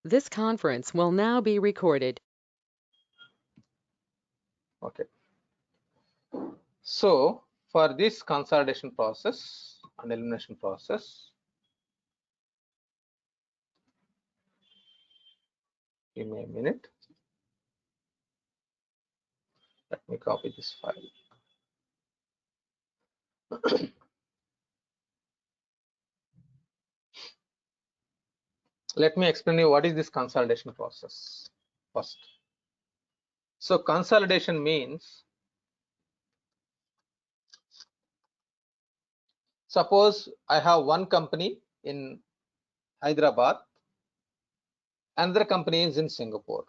This conference will now be recorded. Okay. So for this consolidation process and elimination process, give me a minute. Let me copy this file. Let me explain you what is this consolidation process first. So consolidation means, suppose I have one company in Hyderabad, another company is in Singapore.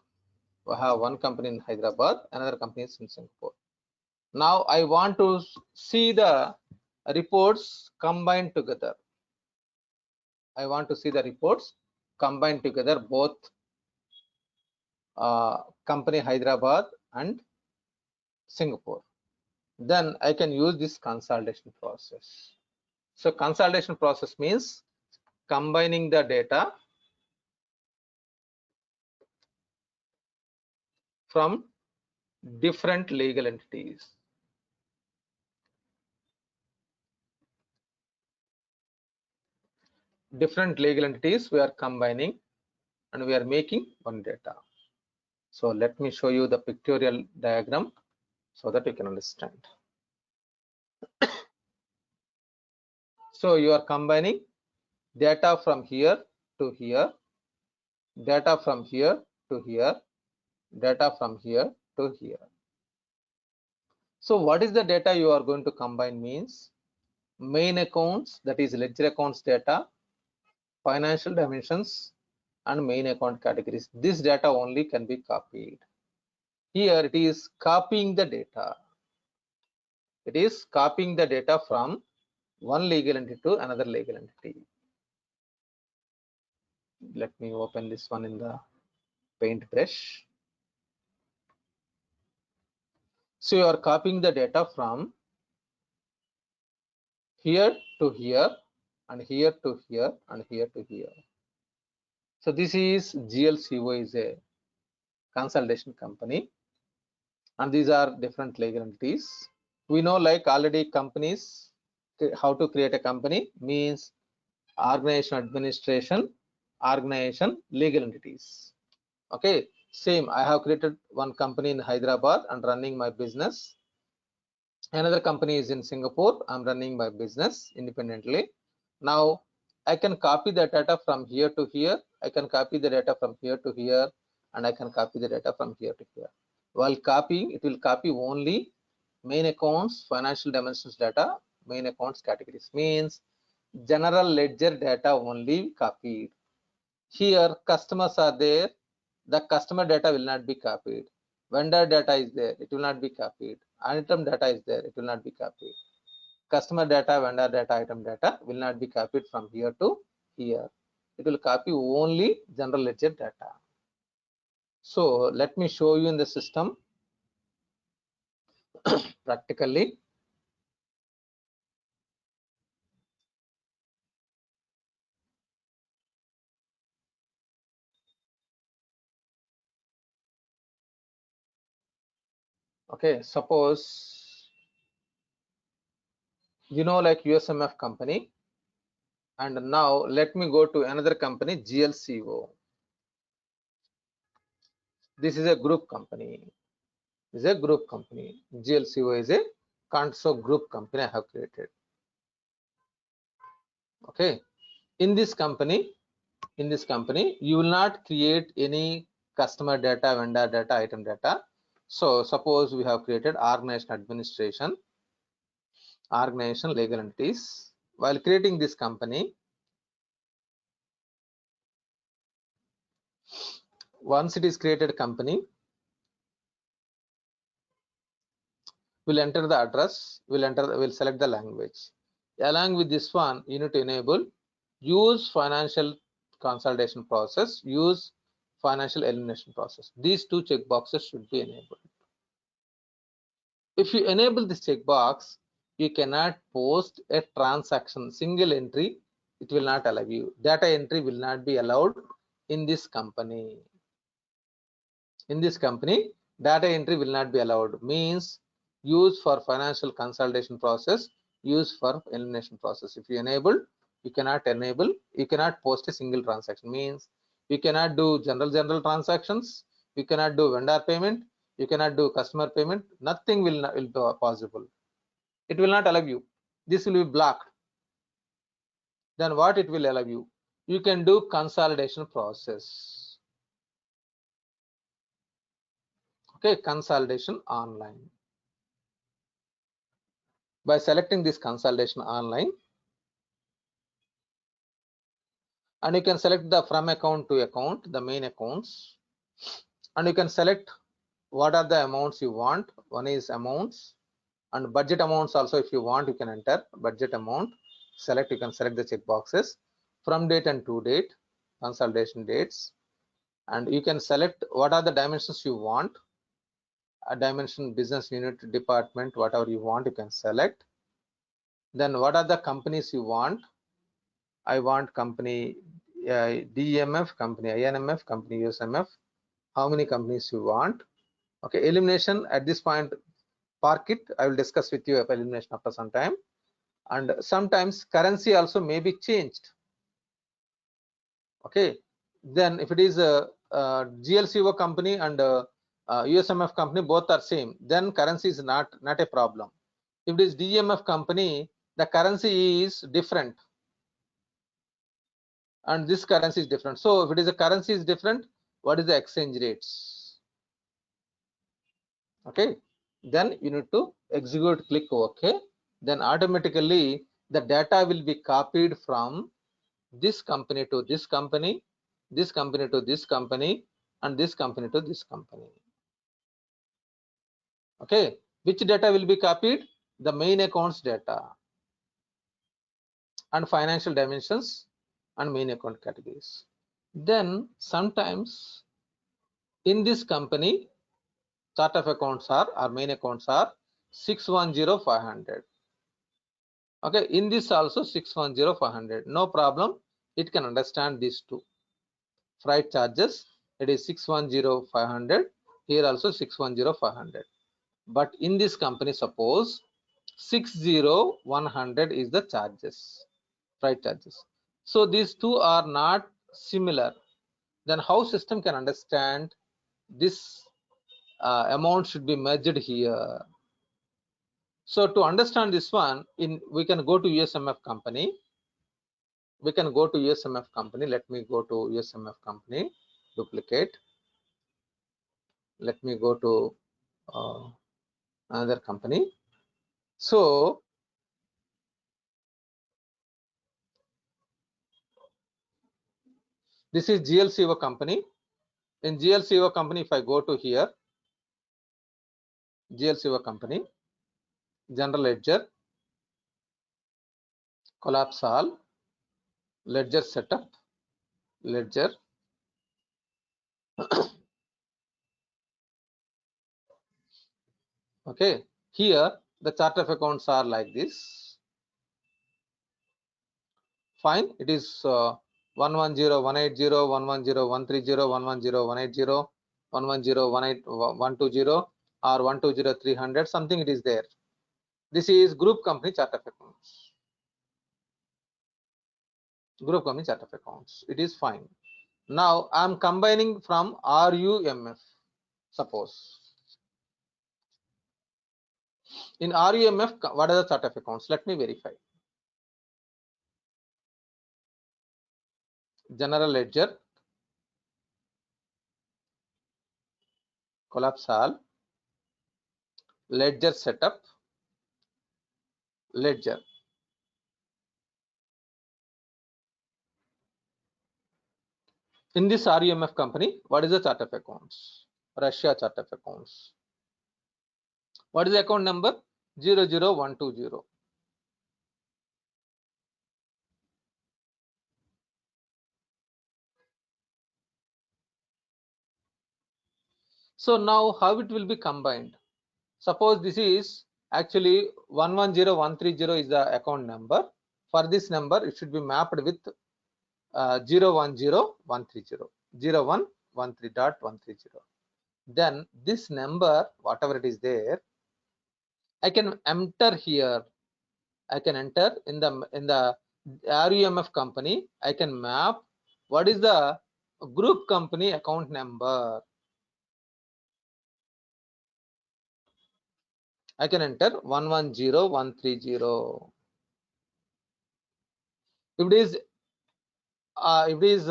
I have one company in Hyderabad, another company is in Singapore. Now I want to see the reports combined together. I want to see the reports combined together, both company Hyderabad and Singapore. Then I can use this consolidation process. So consolidation process means combining the data from different legal entities. Different legal entities we are combining and we are making one data. So let me show you the pictorial diagram so that you can understand. So you are combining data from here to here, data from here to here, data from here to here. So what is the data you are going to combine means main accounts, that is ledger accounts data, financial dimensions and main account categories. This data only can be copied. Here it is copying the data. It is copying the data from one legal entity to another legal entity. Let me open this one in the paintbrush. So you are copying the data from here to here and here to here and here to here. So this is GLCO is a consolidation company and these are different legal entities. We know like already companies, how to create a company means organization, administration, organization, legal entities. Okay, same, I have created one company in Hyderabad and running my business. Another company is in Singapore, I'm running my business independently. Now I can copy the data from here to here, I can copy the data from here to here, and I can copy the data from here to here. While copying, it will copy only main accounts, financial dimensions data, main accounts categories, means general ledger data only copied. Here customers are there, the customer data will not be copied. Vendor data is there, it will not be copied. Item data is there, it will not be copied. Customer data, vendor data, item data will not be copied from here to here. It will copy only general ledger data. So let me show you in the system practically. Okay, suppose you know like USMF company, and now let me go to another company, GLCO. This is a group company. This is a group company. GLCO is a Conso group company I have created. Okay, in this company, you will not create any customer data, vendor data, item data. So suppose we have created organization, administration, organization, legal entities. While creating this company, once it is created company, we'll enter the address, we'll select the language. Along with this one, you need to enable use financial consolidation process, use financial elimination process. These two checkboxes should be enabled. If you enable this checkbox, you cannot post a transaction single entry. It will not allow you. Data entry will not be allowed in this company. In this company, data entry will not be allowed. Means used for financial consolidation process, used for elimination process. If you enable, you cannot enable. You cannot post a single transaction. Means you cannot do general transactions. You cannot do vendor payment. You cannot do customer payment. Nothing will be possible. It will not allow you. This will be blocked. Then what it will allow you? You can do consolidation process. Okay, consolidation online. By selecting this consolidation online, and you can select the from account to account, the main accounts, and you can select what are the amounts you want. One is amounts, and budget amounts also. If you want, you can enter budget amount. Select, you can select the check boxes from date and to date, consolidation dates, and you can select what are the dimensions you want. A dimension, business unit, department, whatever you want, you can select. Then what are the companies you want? I want company DMF, company INMF, company USMF. How many companies you want? Okay, elimination at this point, park it. I will discuss with you about elimination after some time. And sometimes currency also may be changed. Okay, then if it is a GLCO company and USMF company, both are same, then currency is not a problem. If it is DMF company, the currency is different and this currency is different. So if it is a currency is different, what is the exchange rates? Okay, then you need to execute, click OK. Then automatically the data will be copied from this company to this company, this company to this company, and this company to this company. Okay, which data will be copied? The main accounts data and financial dimensions and main account categories. Then sometimes in this company, chart of accounts are, our main accounts are 610500. Okay, in this also 610500, no problem, it can understand these two. Freight charges, it is 610500, here also 610500. But in this company, suppose 60100 is the charges, freight charges. So these two are not similar. Then how system can understand this amount should be merged here? So to understand this one, we can go to USMF company. We can go to USMF company. Let me go to USMF company, duplicate. Let me go to another company. So this is GLCO company. In GLCO company, if I go to here, GLCO company, general ledger, collapse all, ledger setup, ledger. Okay, here the chart of accounts are like this. Fine, it is 110, 180, 110, 130, 110, 180, 110, 120, or 120, 300, something it is there. This is group company chart of accounts. Group company chart of accounts. It is fine. Now I am combining from RUMF. Suppose in RUMF, what are the chart of accounts? Let me verify. General ledger, collapse all, ledger setup, ledger. In this RUMF company, what is the chart of accounts? Russia chart of accounts. What is the account number? 00120. So now how it will be combined? Suppose this is actually 110130 is the account number. For this number, it should be mapped with 010130. 0113.130. Then this number, whatever it is there, I can enter here. I can enter in the RUMF company. I can map what is the group company account number. I can enter 110130. If it is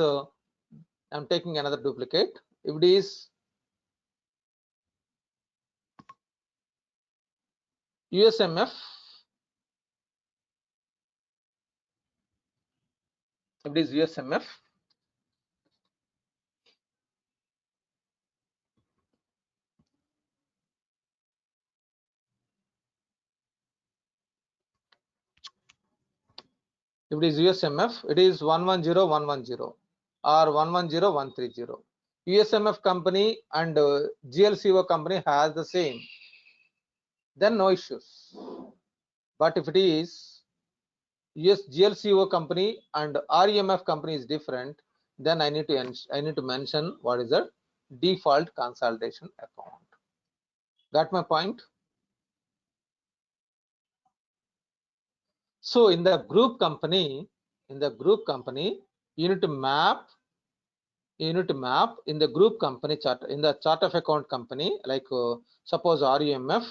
I'm taking another duplicate. If it is USMF, if it is USMF, if it is USMF, it is 110110 or 110130. USMF company and GLCO company has the same, then no issues. But if it is GLCO company and REMF company is different, then I need to mention what is the default consolidation account. Got my point? So in the group company, you need to map in the group company chart, in the chart of account company, like suppose REMF.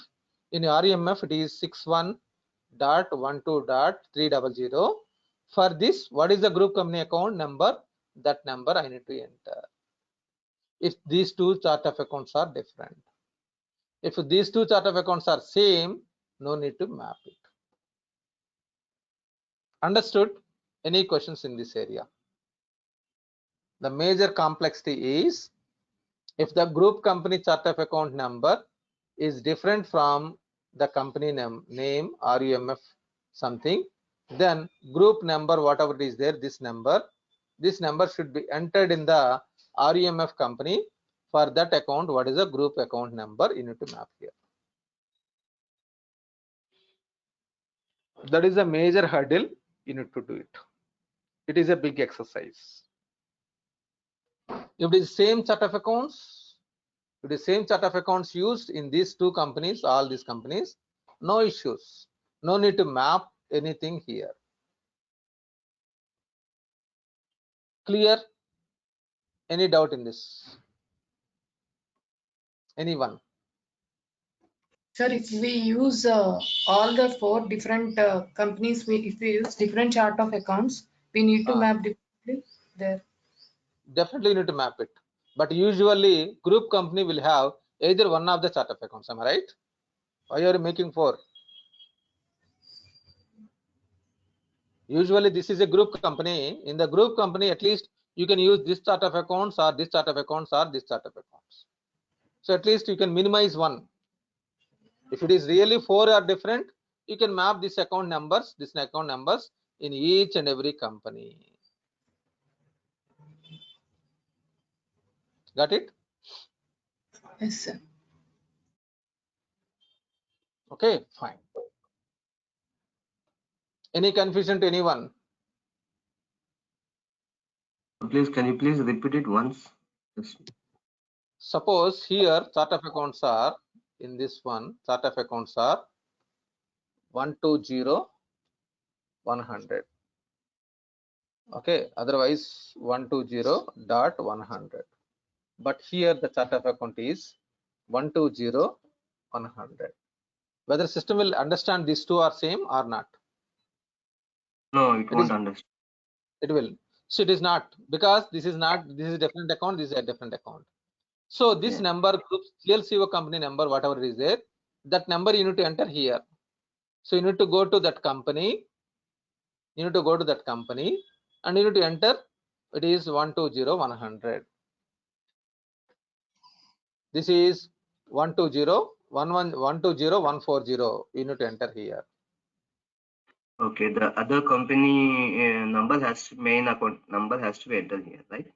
In REMF it is 61.12.300. For this, what is the group company account number? That number I need to enter. If these two chart of accounts are different, if these two chart of accounts are same, no need to map it. Understood? Any questions in this area? The major complexity is if the group company chart of account number is different from the company name RUMF something, then group number, whatever it is there, this number should be entered in the RUMF company. For that account, what is the group account number? You need to map here. That is a major hurdle. You need to do it. It is a big exercise. If it is same chart of accounts, if it is same chart of accounts used in these two companies, all these companies, no issues. No need to map anything here. Clear? Any doubt in this? Anyone? Sir, if we use all the 4 different companies, if we use different chart of accounts, we need to map differently there. Definitely need to map it. But usually group company will have either one of the chart of accounts. Am I right? Why are you making 4? Usually this is a group company. In the group company, at least you can use this chart of accounts or this chart of accounts or this chart of accounts. So at least you can minimize one. If it is really 4 are different, you can map this account numbers in each and every company. Got it? Yes, sir. Okay, fine. Any confusion to anyone? Please, can you please repeat it once? Suppose here chart of accounts are, in this one chart of accounts are 120 100. Okay, otherwise 120.100. But here the chart of account is 120 100. Whether system will understand these two are same or not? No, it won't understand. It will. So it is not, because this is different account, this is a different account. So this number, group GLCO company number, whatever it is there, that number you need to enter here. So you need to go to that company. You need to go to that company and you need to enter. It is 120 100. This is 120 140. You need to enter here. Okay, the other company number main account number has to be entered here, right?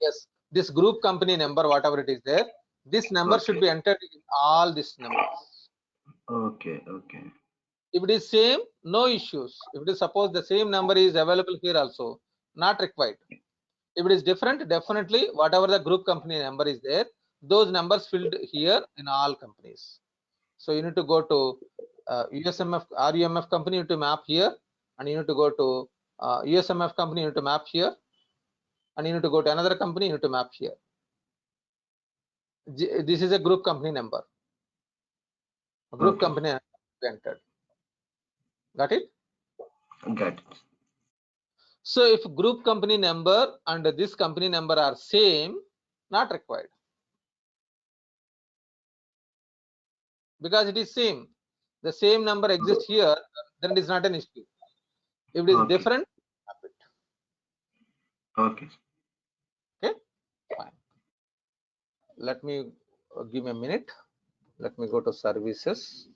Yes, this group company number, whatever it is there, this number should be entered in all these numbers. Okay. If it is same, no issues. If it is suppose the same number is available here also, not required. If it is different, definitely whatever the group company number is there, those numbers filled here in all companies. So you need to go to USMF, RUMF company, you need to map here, and you need to go to USMF company, you need to map here, and you need to go to another company, you need to map here. This is a group company number. A group Okay. company entered. Got it? Got it. So if group company number and this company number are same, not required, because it is same. The same number exists here, then it is not an issue. If it is Okay. different, map it. Okay. Okay, fine. Let me give me a minute. Let me go to services.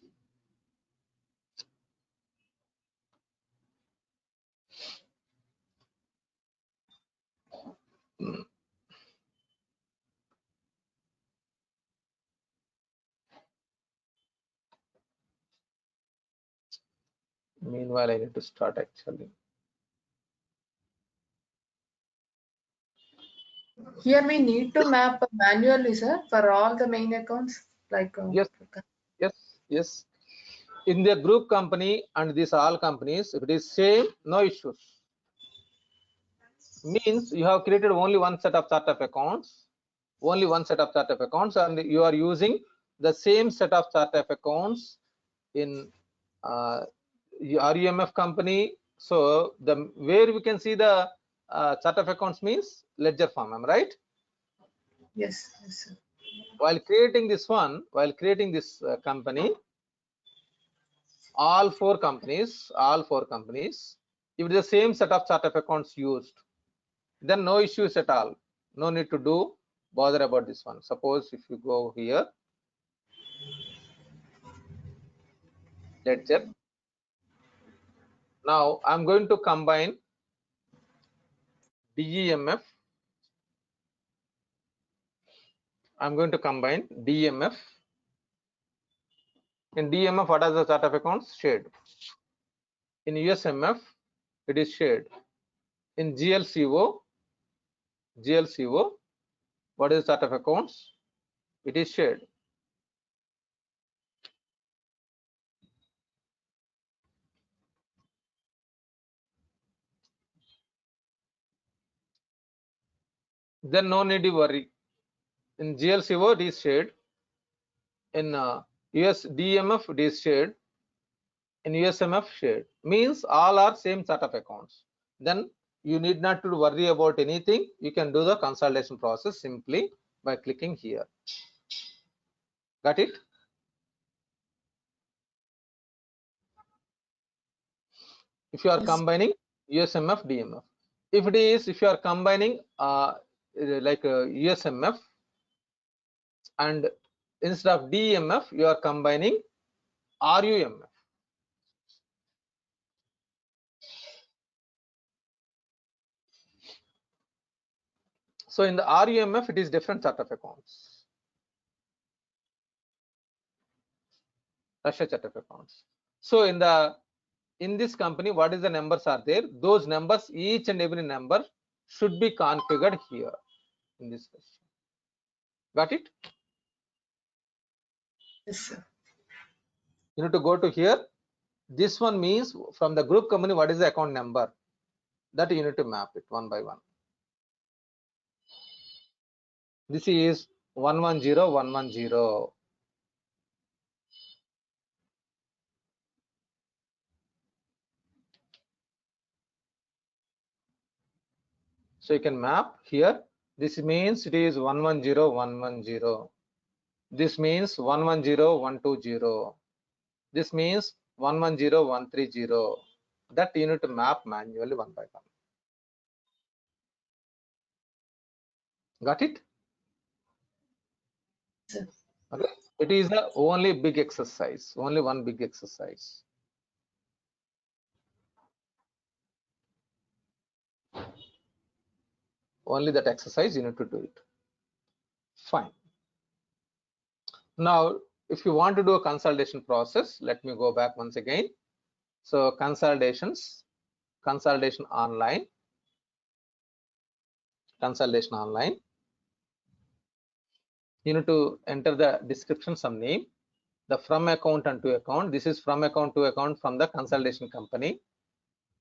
Meanwhile, I need to start actually. Here we need to map manually, sir, for all the main accounts. Like Yes, yes, yes. In the group company and these all companies, if it is same, no issues. Means you have created only one set of chart of accounts, only one set of chart of accounts, and you are using the same set of chart of accounts in RUMF company. So the where we can see the chart of accounts means ledger form, am I right? yes, yes, sir. While creating this one, while creating this company, all four companies, if it is the same set of chart of accounts used, then no issues at all. No need to do bother about this one. Suppose if you go here, ledger. Now I'm going to combine DEMF. I'm going to combine DMF. In DMF, what are the chart of accounts? Shared. In USMF, it is shared. In GLCO, what is the chart of accounts? It is shared. Then no need to worry. In GLCO, it is shared. In US DMF, it is shared. In USMF, shared. Means all are same chart of accounts. Then you need not to worry about anything. You can do the consolidation process simply by clicking here. Got it? If you are Yes. combining USMF, DMF. If you are combining like USMF, and instead of DMF, you are combining RUMF. So in the RUMF, it is different chart of accounts. Russia chart of accounts. So in this company, what is the numbers are there? Those numbers, each and every number should be configured here in this question. Got it? Yes, sir. You need to go to here. This one means from the group company, what is the account number? That you need to map it one by one. This is 110110. So you can map here. This means it is 110110. This means 110120. This means 110130. That you need to map manually one by one. Got it? Sir. Okay. It is the only big exercise, only one big exercise. Only that exercise you need to do it. Fine. Now, if you want to do a consolidation process, let me go back once again. So consolidation online. consolidation online. You need to enter the description, some name, the from account and to account. This is from account to account from the consolidation company,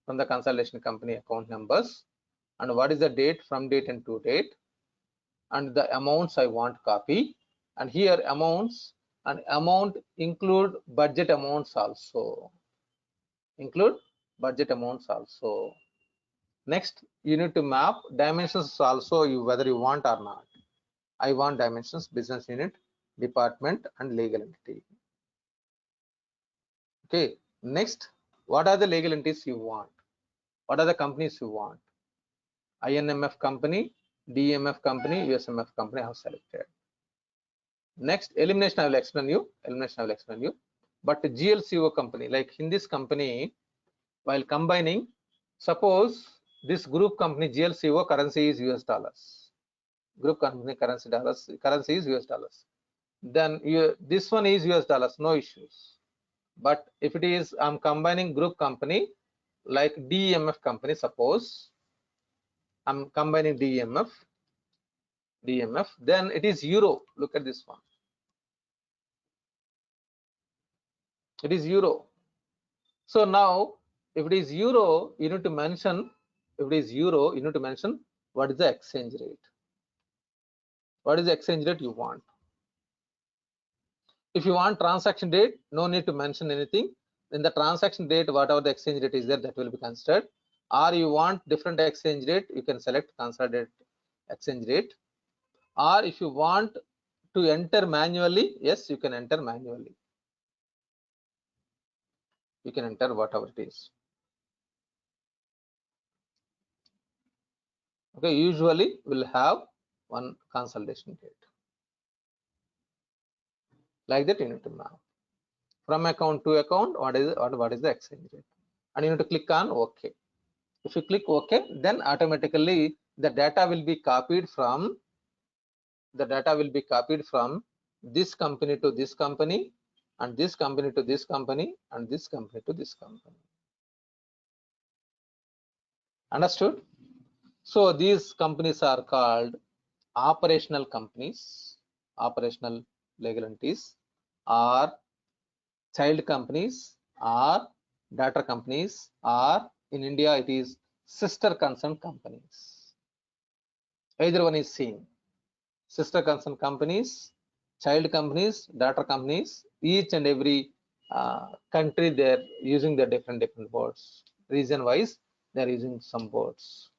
account numbers, and what is the date, from date and to date, and the amounts I want copy. And here amounts, and amount include budget amounts also, Next, you need to map dimensions also, whether you want or not. I want dimensions, business unit, department, and legal entity. Okay, next, what are the legal entities you want? What are the companies you want? INMF company, DMF company, USMF company I have selected. Next, elimination I will explain you. But GLCO company, like in this company, while combining, suppose this group company GLCO currency is US dollars. Group company currency is US dollars. Then this one is US dollars, no issues. But if it is, I'm combining group company like DMF company, suppose I'm combining DMF, then it is euro. Look at this one. It is euro. So now, if it is euro, you need to mention. What is the exchange rate. What is the exchange rate you want? If you want transaction date, no need to mention anything. In the transaction date, whatever the exchange rate is there, that will be considered. Or you want different exchange rate, you can select consolidated exchange rate. Or if you want to enter manually, yes, you can enter manually. You can enter whatever it is. Okay, usually we'll have one consolidation date. Like that, you need to map from account to account. What is the exchange rate, and you need to click on OK. If you click OK, then automatically the data will be copied from this company to this company, and this company to this company, and this company to this company. Understood? So these companies are called operational companies, operational legal entities, or child companies, or daughter companies, or in India it is sister concern companies. Either one is seen. Sister concern companies, child companies, daughter companies, each and every country they're using the different words. Region wise, they're using some words.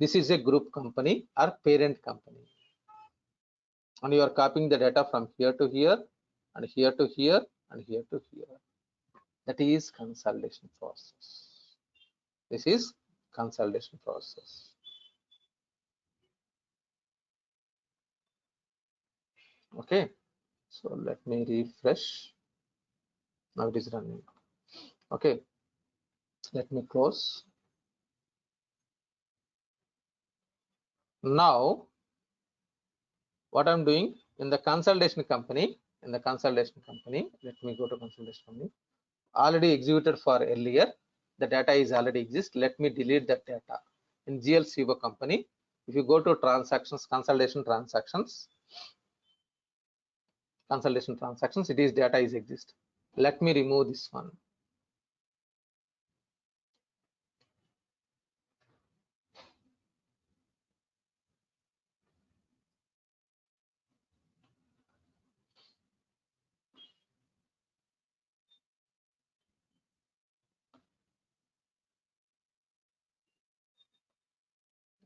This is a group company or parent company. And you are copying the data from here to here, and here to here, and here to here. That is consolidation process. This is consolidation process. Okay, so let me refresh. Now it is running. Okay, let me close. Now what I'm doing in the consolidation company, let me go to consolidation company. Already executed for earlier, the data is already exist. Let me delete that data. In GLCO company, if you go to transactions, consolidation transactions, it is data is exist. Let me remove this one.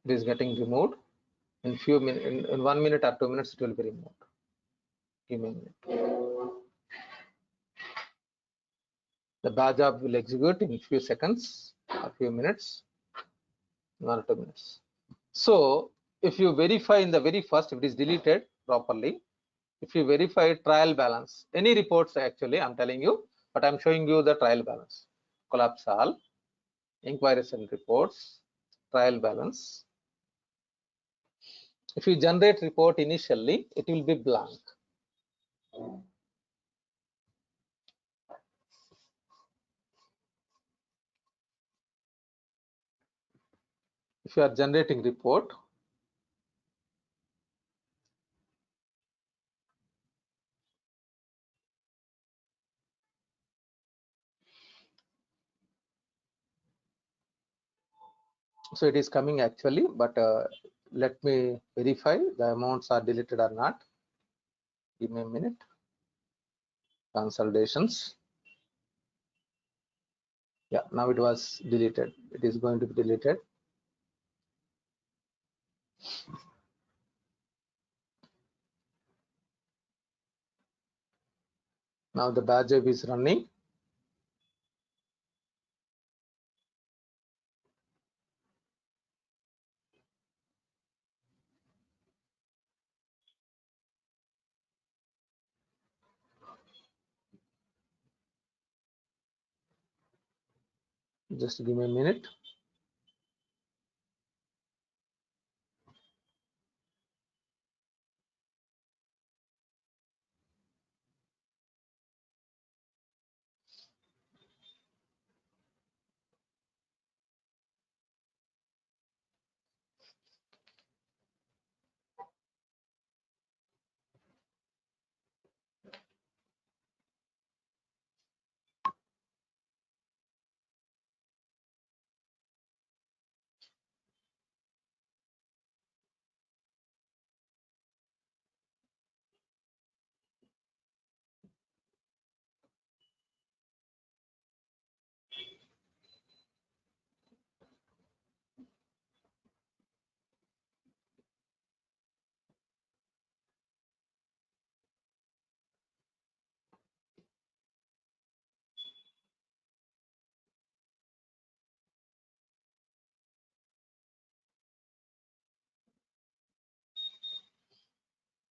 It is getting removed. In few minutes, in 1 minute or 2 minutes, it will be removed. Give me a minute. The batch job will execute in few seconds, a few minutes, 1 or 2 minutes. So if you verify in the very first, if it is deleted properly, if you verify trial balance, any reports actually I'm telling you, but I'm showing you the trial balance. Collapse all, inquiries and reports, trial balance. If you generate report initially, it will be blank. If you are generating report, So it is coming actually, but let me verify the amounts are deleted or not. Give me a minute. Consolidations. Yeah, now it was deleted. It is going to be deleted. Now the batch job is running. Just give me a minute.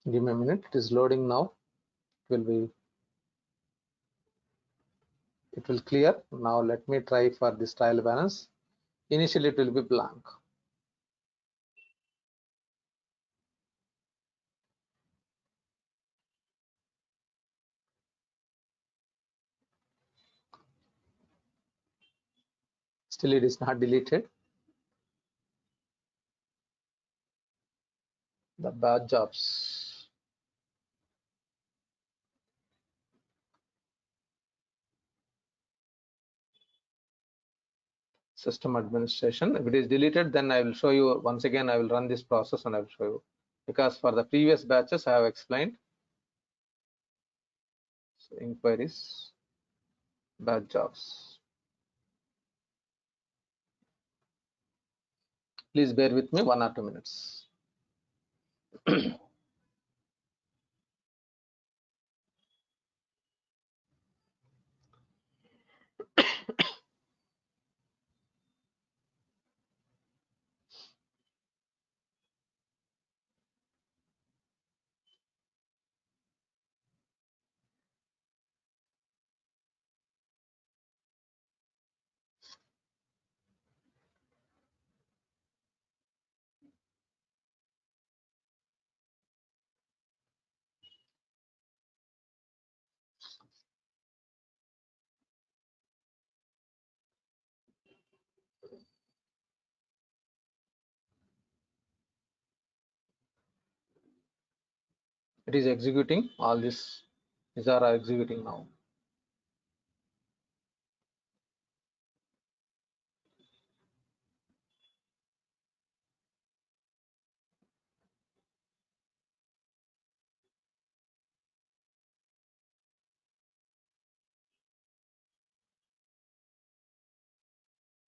Give me a minute. It is loading now. It will clear. Now let me try for this trial balance. Initially it will be blank. Still it is not deleted. The batch jobs. System administration. If it is deleted, then I will show you once again. I will run this process and I will show you, because for the previous batches I have explained. So inquiries, batch jobs. Please bear with me 1 or 2 minutes. It is executing. All these are executing now.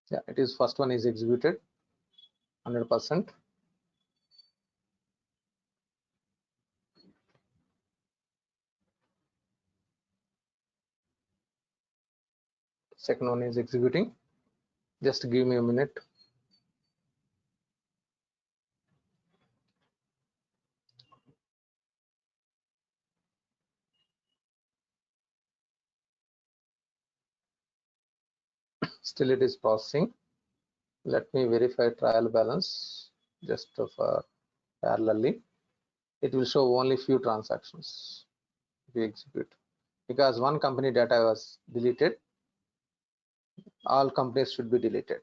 Yeah, it is first one is executed 100%. Second one is executing. Just give me a minute. Still it is processing. Let me verify trial balance just for parallelly. It will show only few transactions if you execute, because one company data was deleted. All companies should be deleted.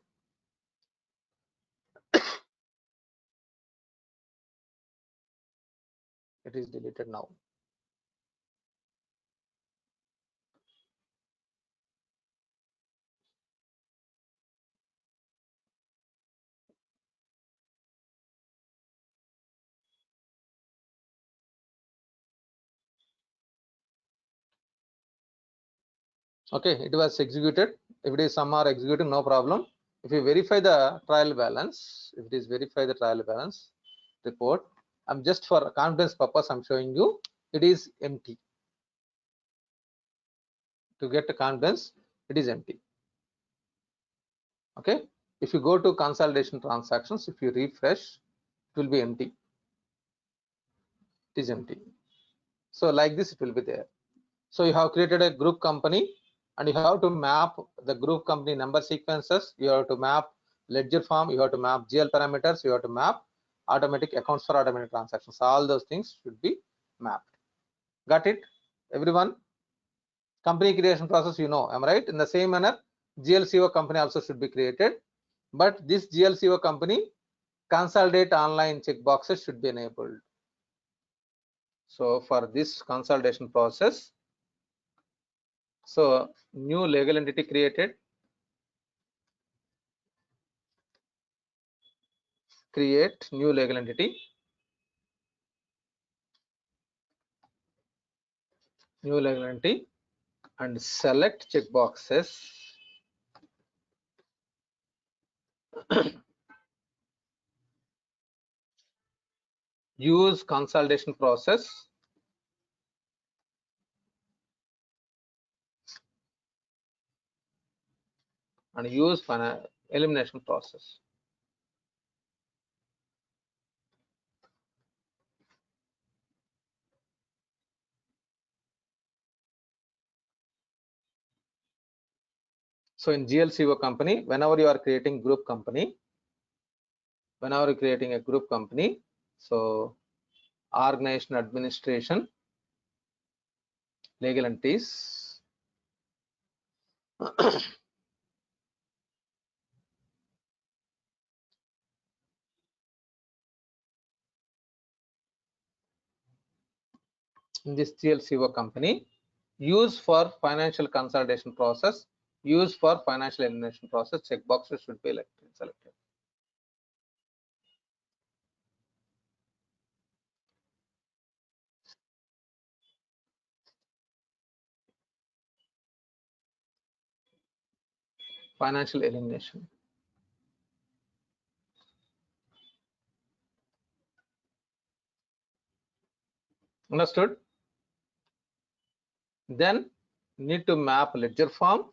It is deleted now. Okay, it was executed. If it is some are executed, no problem. If you verify the trial balance, if it is verify the trial balance report, I'm just for confidence purpose, I'm showing you it is empty. To get the confidence, it is empty. Okay, if you go to consolidation transactions, if you refresh, it will be empty. It is empty. So like this, it will be there. So you have created a group company and you have to map the group company number sequences. You have to map ledger form. You have to map GL parameters. You have to map automatic accounts for automatic transactions. All those things should be mapped. Got it, everyone? Company creation process, you know, am I right? In the same manner, GLCO company also should be created. But this GLCO company consolidate online checkboxes should be enabled. So for this consolidation process, so new legal entity created, create new legal entity, and select checkboxes. Use consolidation process and use elimination process. So in GLCO company, whenever you are creating group company, whenever you're creating a group company, so organization administration, legal entities, in this GLCO company, use for financial consolidation process, use for financial elimination process, checkboxes should be selected. Financial elimination. Understood? Then need to map ledger form,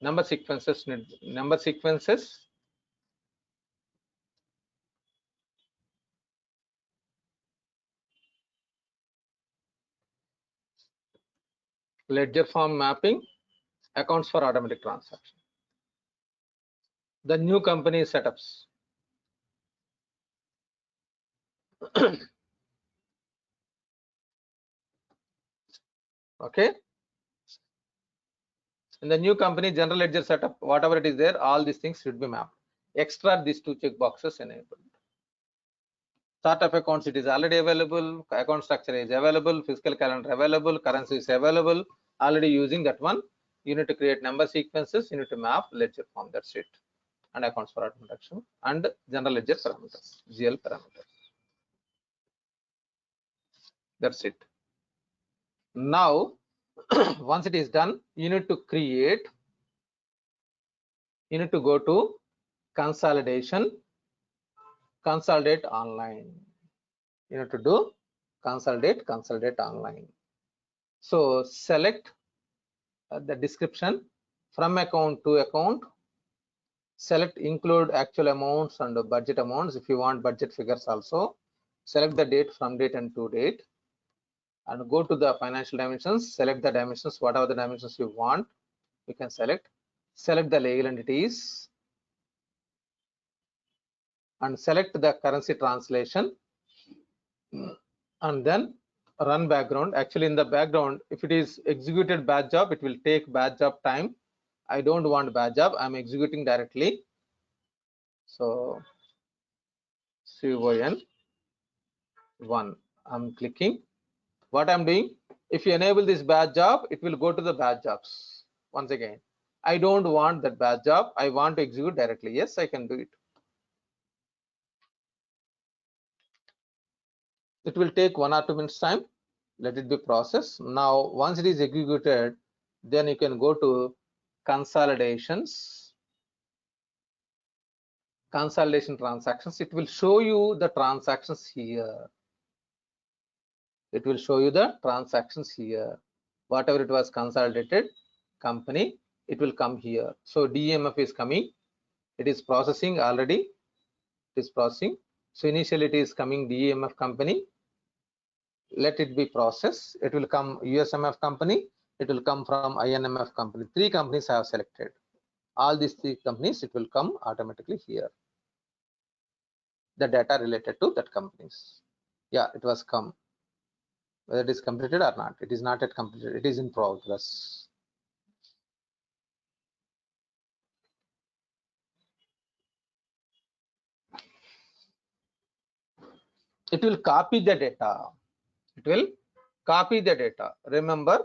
number sequences, ledger form mapping, accounts for automatic transaction. The new company setups. Okay. In the new company general ledger setup, whatever it is there, all these things should be mapped. Extra these two checkboxes enabled. Chart of accounts, it is already available. Account structure is available. Fiscal calendar available. Currency is available. Already using that one. You need to create number sequences. You need to map ledger form. That's it. And accounts for automatic action and general ledger parameters, GL parameters. That's it. Now, once it is done, you need to create. You need to go to consolidation, consolidate online. You need to do consolidate online. So select the description from account to account. Select include actual amounts and budget amounts. If you want budget figures also, select the date from date and to date, and go to the financial dimensions. Select the dimensions, whatever the dimensions you want, you can select. Select the legal entities and select the currency translation, and then run background. Actually, in the background, if it is executed batch job, it will take batch job time. I don't want batch job. I'm executing directly. So CON 1. I'm clicking. What I'm doing, if you enable this batch job, it will go to the batch jobs. Once again, I don't want that batch job. I want to execute directly. Yes, I can do it. It will take 1 or 2 minutes time. Let it be processed. Now once it is executed, then you can go to consolidations, consolidation transactions. It will show you the transactions here. It will show you the transactions here. Whatever it was consolidated company, it will come here. So DMF is coming. It is processing already. It is processing. So initially it is coming DMF company. Let it be processed. It will come USMF company. It will come from INMF company. 3 companies I have selected. All these 3 companies, it will come automatically here. The data related to that companies. Yeah, it was come. Whether it is completed or not, it is not yet completed. It is in progress. It will copy the data. It will copy the data. Remember,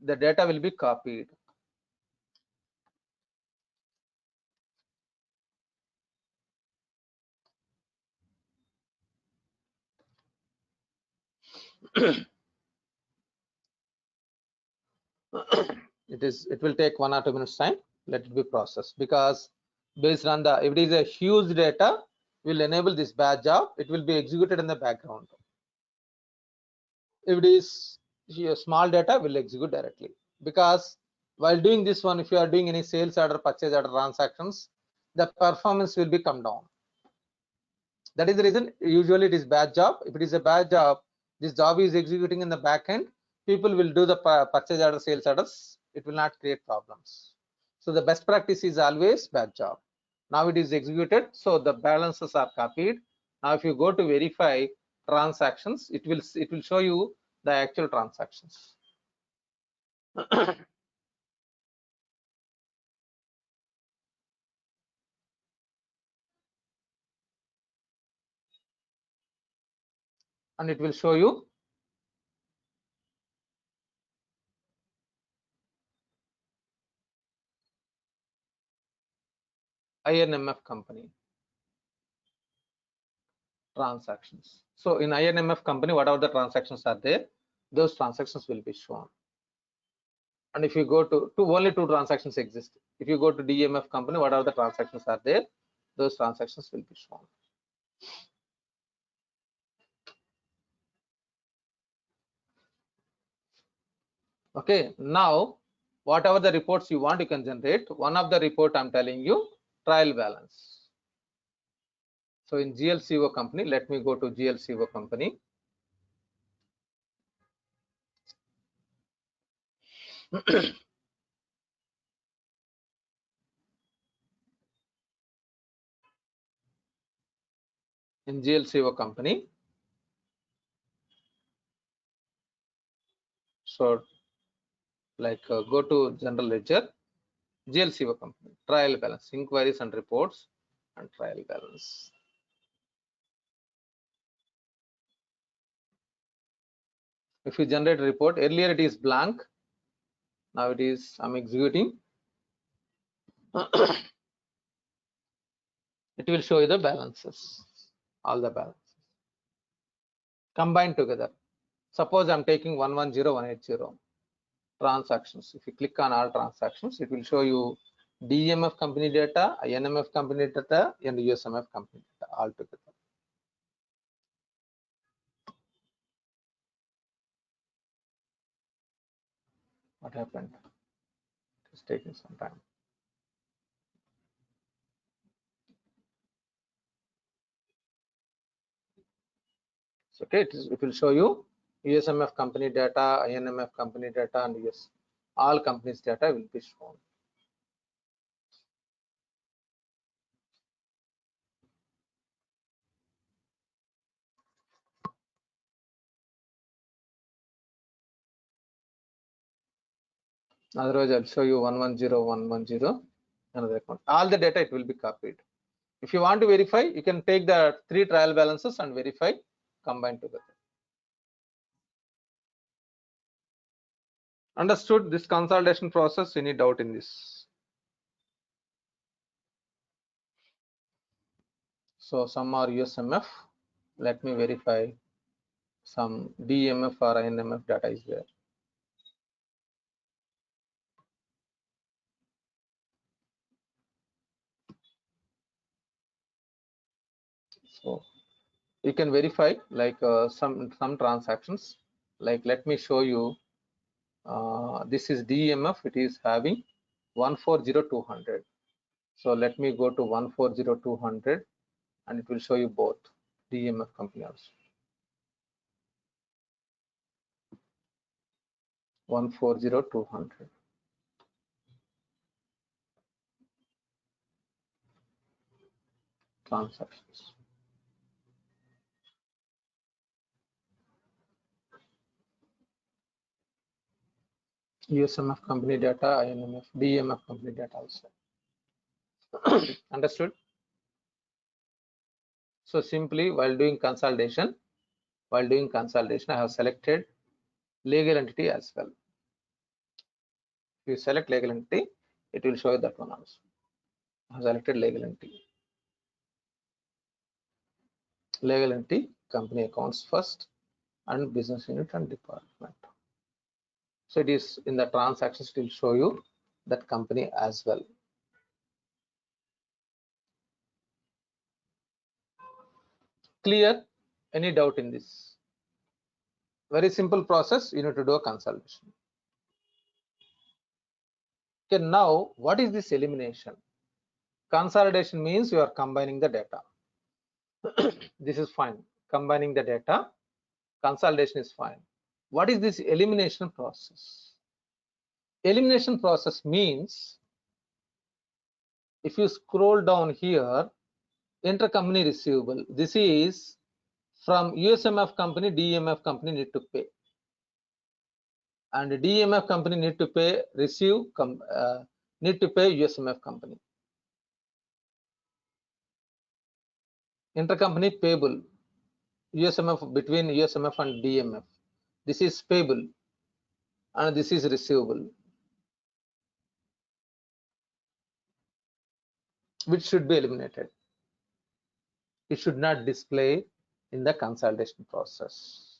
the data will be copied. It will take 1 or 2 minutes time. Let it be processed, because based on the, if it is a huge data, will enable this batch job. It will be executed in the background. If it is small data, will execute directly, because while doing this one, if you are doing any sales order, purchase order transactions, the performance will be come down. That is the reason usually it is batch job. If it is a batch job, this job is executing in the back end. People will do the purchase order, sales orders. It will not create problems. So the best practice is always batch job. Now it is executed, so the balances are copied. Now if you go to verify transactions, it will show you the actual transactions. And it will show you INMF company transactions. So in INMF company, whatever the transactions are there, those transactions will be shown. And if you go to only 2 transactions exist. If you go to DMF company, whatever the transactions are there, those transactions will be shown. Okay, now whatever the reports you want, you can generate. One of the report I'm telling you, trial balance. So in GLCO company, let me go to GLCO company. In GLCO company, so like go to general ledger, GLCO company, trial balance, inquiries and reports, and trial balance. If you generate a report, earlier it is blank, now it is, I'm executing. It will show you the balances, all the balances combined together. Suppose I'm taking 110180 transactions. If you click on all transactions, it will show you DMF company data, INMF company data, and USMF company data all together. What happened? It's taking some time. So, okay, it will show you USMF company data, INMF company data, and yes, all companies data will be shown. Otherwise, I'll show you 110110 another account. All the data it will be copied. If you want to verify, you can take the 3 trial balances and verify combined together. Understood this consolidation process? Any doubt in this? So some are USMF. Let me verify some DMF or INMF data is there. So you can verify like some transactions. Like let me show you. This is DMF. It is having 140200. So let me go to 140200, and it will show you both DMF company also. 140200. Transactions. USMF company data, INMF, DMF company data also. Understood? So simply while doing consolidation, I have selected legal entity as well. If you select legal entity, it will show you that one also. I have selected legal entity. Legal entity, company accounts first, and business unit and department. So it is in the transactions, it will show you that company as well. Clear? Any doubt in this? Very simple process. You need to do a consolidation. Okay, now what is this elimination? Consolidation means you are combining the data. This is fine. Combining the data, consolidation is fine. What is this elimination process? Elimination process means if you scroll down here, intercompany receivable. This is from USMF company, DMF company need to pay, and DMF company need to pay need to pay USMF company. Intercompany payable, USMF between USMF and DMF. This is payable, and this is receivable, which should be eliminated. It should not display in the consolidation process.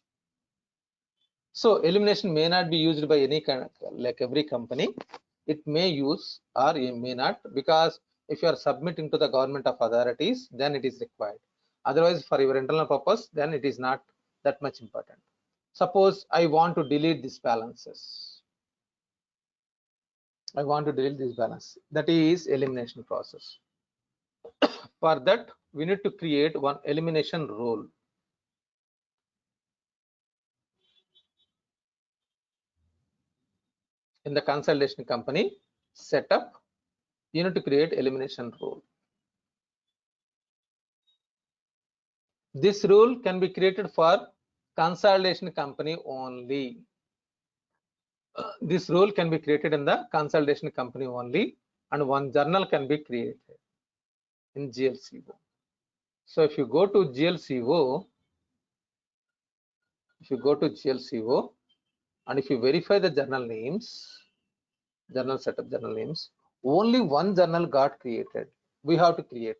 So elimination may not be used by any kind of, like every company. It may use or it may not, because if you are submitting to the government of authorities, then it is required. Otherwise, for your internal purpose, then it is not that much important. Suppose I want to delete these balances. I want to delete this balance. That is elimination process. For that, we need to create one elimination rule. In the consolidation company setup, you need to create elimination rule. This rule can be created for consolidation company only. This rule can be created in the consolidation company only, and one journal can be created in GLCO. So if you go to GLCO, and if you verify the journal names, journal setup journal names, only one journal got created. We have to create.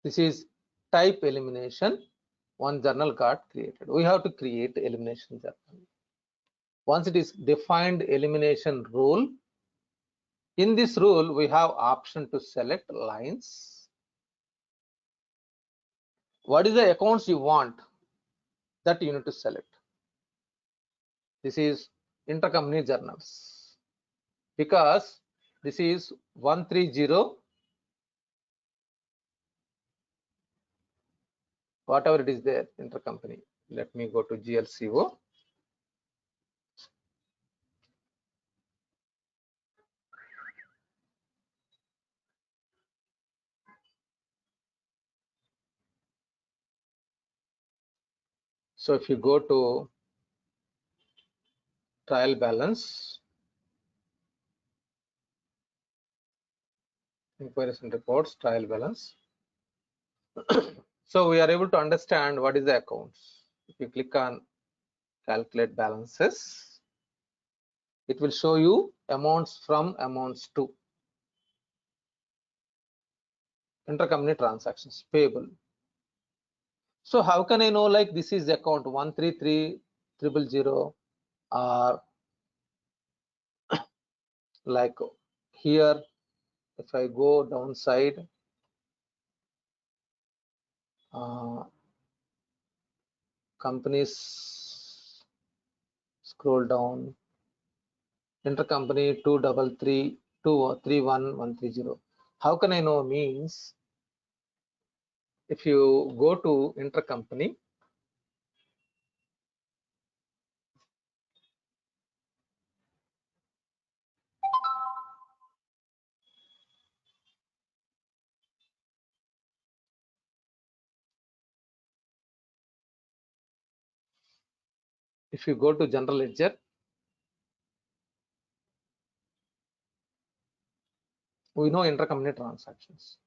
This is type elimination. One journal got created. We have to create elimination journal. Once it is defined elimination rule, in this rule we have option to select lines. What is the accounts you want, that you need to select. This is intercompany journals, because this is 130, whatever it is there, intercompany. Let me go to GLCO. So if you go to trial balance, inquiries and reports, trial balance. So we are able to understand what is the accounts. If you click on calculate balances, it will show you amounts from, amounts to. intercompany transactions payable. So how can I know like this is account 133000 or like here if I go downside, companies, scroll down, intercompany 233231130. How can I know means if you go to intercompany, if you go to general ledger, we know intercompany transactions.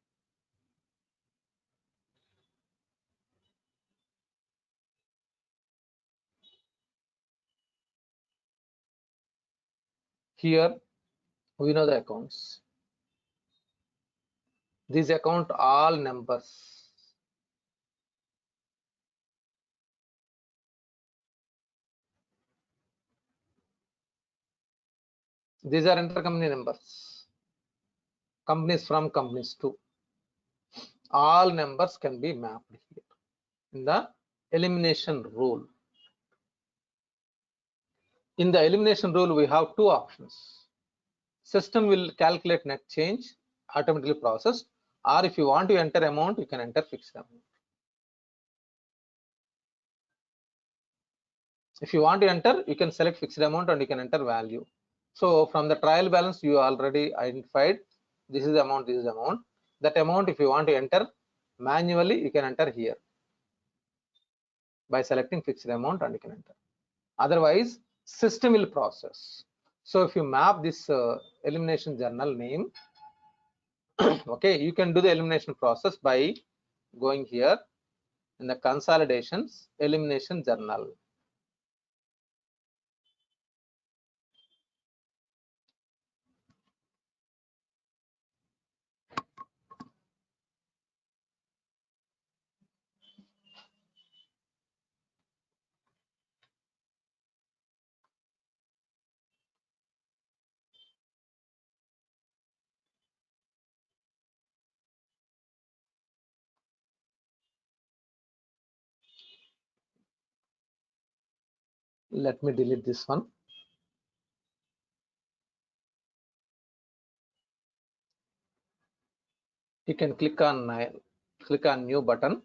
Here we know the accounts. These account all numbers. These are intercompany numbers. Companies from companies to. All numbers can be mapped here in the elimination rule. In the elimination rule, we have two options. System will calculate net change, automatically processed, or if you want to enter amount, you can enter fixed amount. If you want to enter, you can select fixed amount and you can enter value. So from the trial balance, you already identified this is the amount, this is the amount. That amount, if you want to enter manually, you can enter here by selecting fixed amount and you can enter. Otherwise, system will process. So if you map this elimination journal name, okay, you can do the elimination process by going here in the consolidations elimination journal. Let me delete this one. You can click on new button,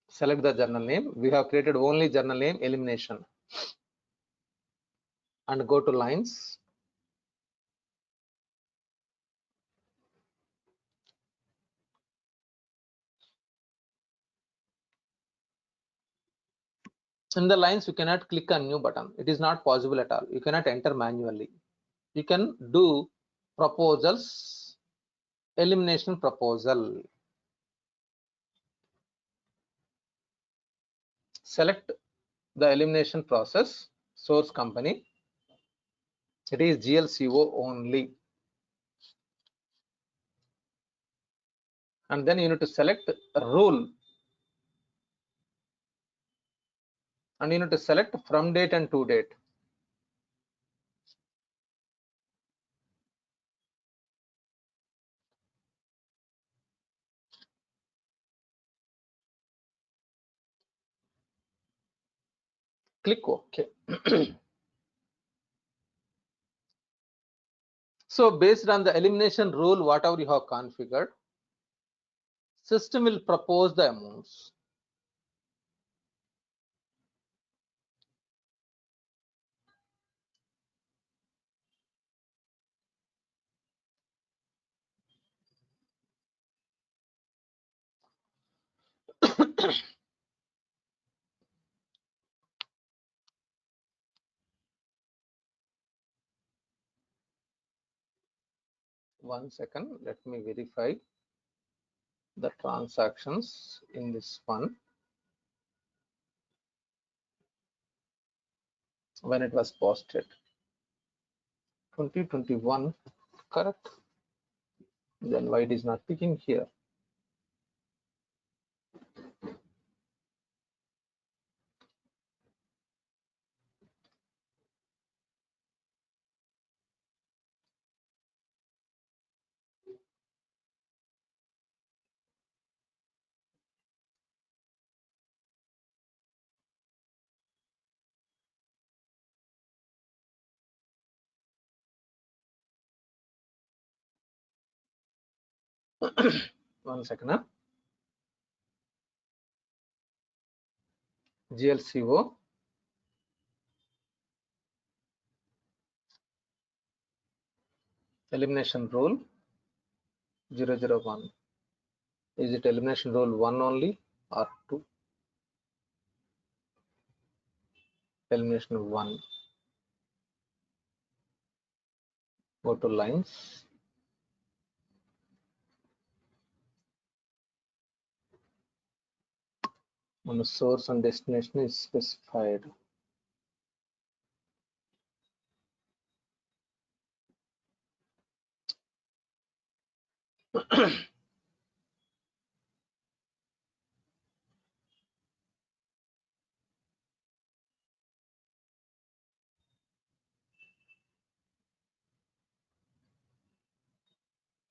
select the journal name. We have created only journal name elimination and go to lines. In the lines, you cannot click on new button. It is not possible at all. You cannot enter manually. You can do proposals, elimination proposal. Select the elimination process, source company. It is GLCO only. And then you need to select rule. And you need to select from date and to date. Click OK. So based on the elimination rule, whatever you have configured, system will propose the amounts. One second, let me verify the transactions in this one when it was posted. 2021, correct? Then why it is not picking here? One second. Huh? GLCO. Elimination rule 001. Is it elimination rule 1 only or 2? Elimination 1. Go to lines. When the source and destination is specified.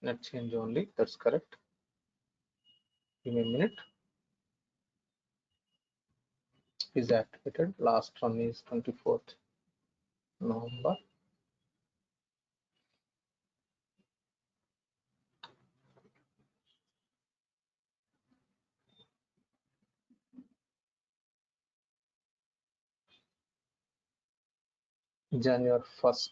Net change only, that's correct. Give me a minute. Is activated. Last one is 24th November. January 1st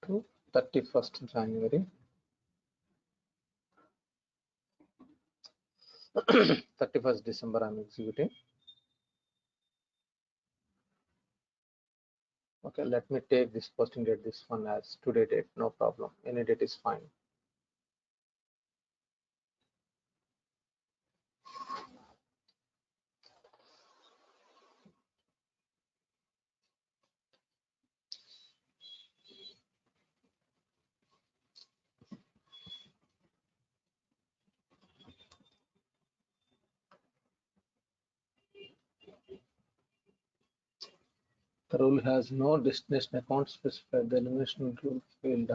to 31st January. 31st December I'm executing. Okay, let me take this posting date, this one as today date, no problem. Any date is fine. The rule has no destination account specified. The elimination rule failed.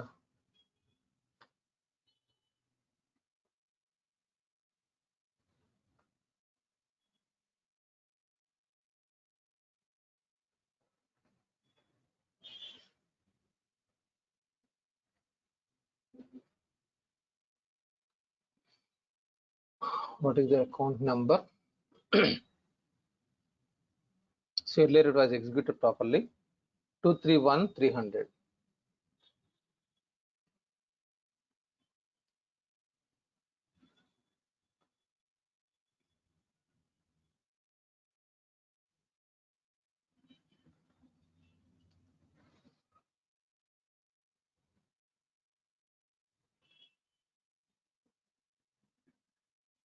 What is the account number? So earlier it was executed properly. 231300.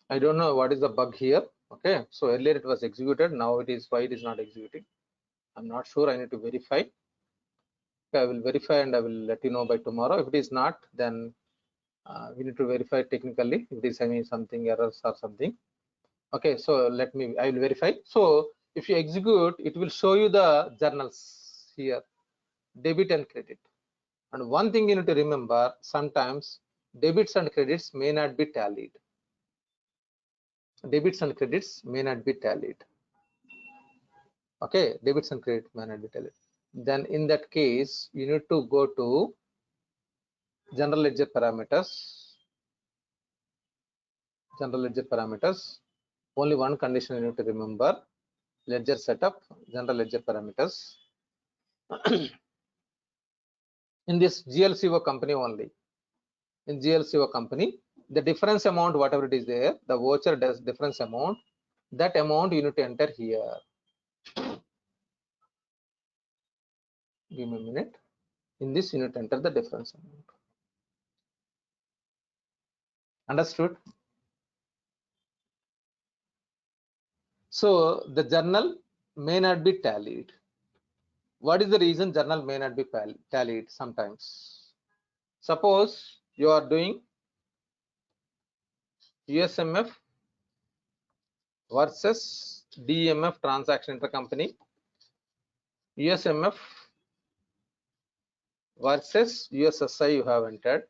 I don't know what is the bug here. Okay, so earlier it was executed, now it is why it is not executing. I'm not sure. I need to verify. Okay, I will verify and I will let you know by tomorrow. If it is not, then we need to verify technically if it is having something errors or something. Okay, so I will verify. So if you execute, it will show you the journals here, debit and credit. And one thing you need to remember, sometimes debits and credits may not be tallied. Debits and credits may not be tallied. Okay, debits and credit may not be tallied. Then in that case, you need to go to general ledger parameters. General ledger parameters. Only one condition you need to remember. Ledger setup, general ledger parameters. In this GLCO company only. In GLCO company, the difference amount, whatever it is there, the voucher does difference amount. That amount you need to enter here. Give me a minute. In this, you need to enter the difference amount. Understood? So the journal may not be tallied. What is the reason journal may not be tallied sometimes? Suppose you are doing USMF versus DMF transaction intercompany, USMF versus USSI you have entered,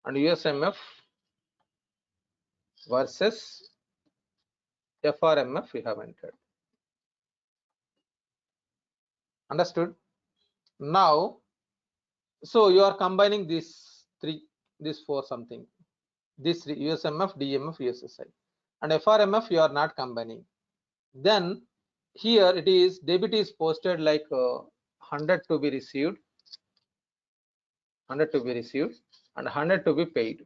and USMF versus FRMF you have entered. Understood? Now, so you are combining these four something, this USMF, DMF, USSI, and FRMF you are not combining. Then here it is debit is posted like 100 to be received, 100 to be received, and 100 to be paid.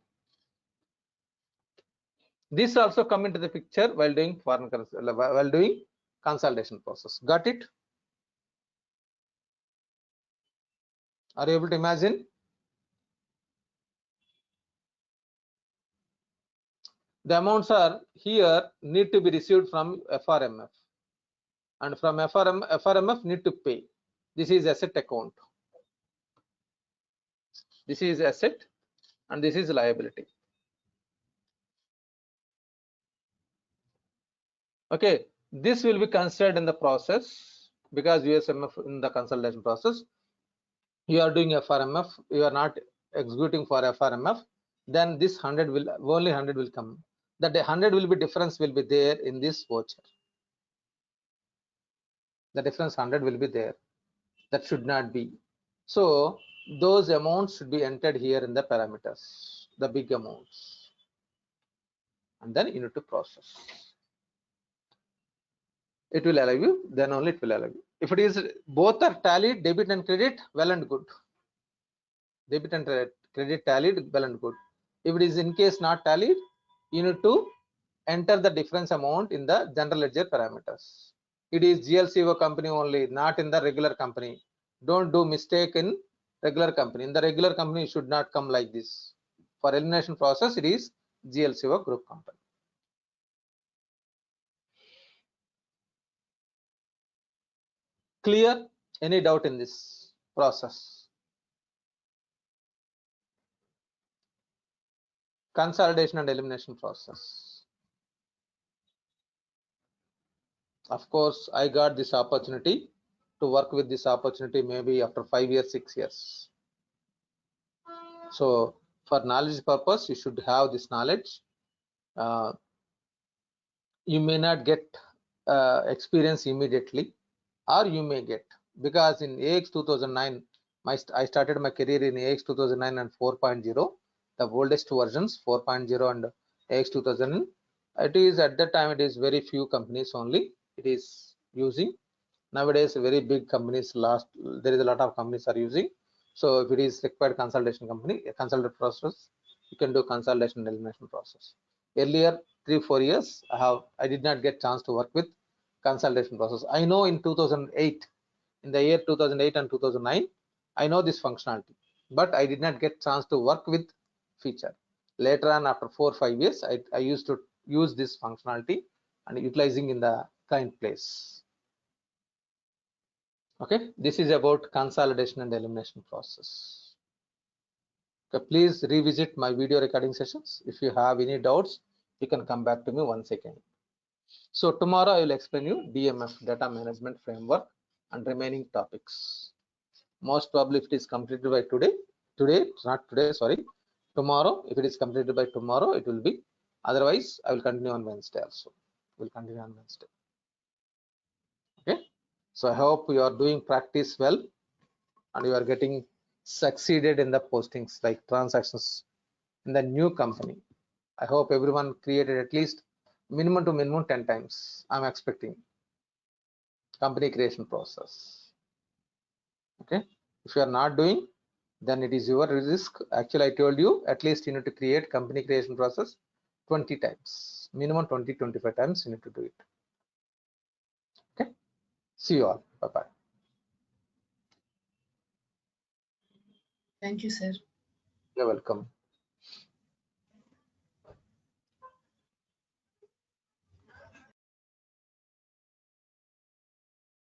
This also come into the picture while doing foreign currency, while doing consolidation process. Got it? Are you able to imagine? The amounts are here need to be received from FRMF, and from FRMF need to pay. This is asset account. This is asset and this is liability. Okay, this will be considered in the process because USMF in the consolidation process you are doing FRMF, you are not executing for FRMF, then this 100 will only 100 will come. That 100 will be difference will be there in this voucher. The difference 100 will be there. That should not be. So those amounts should be entered here in the parameters, the big amounts, and then you need to process. It will allow you, then only it will allow you. If it is both are tallied, debit and credit, well and good. Debit and credit tallied, well and good. If it is in case not tallied, you need to enter the difference amount in the general ledger parameters. It is GLCO company only, not in the regular company. Don't do mistake in regular company. In the regular company, it should not come like this. For elimination process, it is GLCO group company. Clear? Any doubt in this process? Consolidation and elimination process. Of course, I got this opportunity to work with this opportunity maybe after 5 years, 6 years. So for knowledge purpose, you should have this knowledge. You may not get experience immediately, or you may get, because in AX 2009, I started my career in AX 2009 and 4.0, the oldest versions 4.0 and AX 2000. It is at that time it is very few companies only it is using. Nowadays very big companies, there is a lot of companies are using. So if it is required consolidation company, a consolidation process, you can do consolidation and elimination process. Earlier 3-4 years I did not get chance to work with consolidation process. I know in 2008, in the year 2008 and 2009, I know this functionality, but I did not get chance to work with feature. Later on, after 4-5 years, I used to use this functionality and utilizing in the client place. Okay, this is about consolidation and elimination process. Okay, please revisit my video recording sessions. If you have any doubts, you can come back to me once again. So tomorrow I will explain you DMF, data management framework, and remaining topics. Most probably if it is completed by tomorrow, if it is completed by tomorrow, it will be. Otherwise, I will continue on Wednesday also. We'll continue on Wednesday. Okay. So I hope you are doing practice well and you are getting succeeded in the postings like transactions in the new company. I hope everyone created at least minimum to minimum 10 times. I'm expecting company creation process. Okay. If you are not doing, then it is your risk. Actually, I told you at least you need to create company creation process 20 times, minimum 20-25 times you need to do it. Okay. See you all. Bye-bye. Thank you, sir. You're welcome.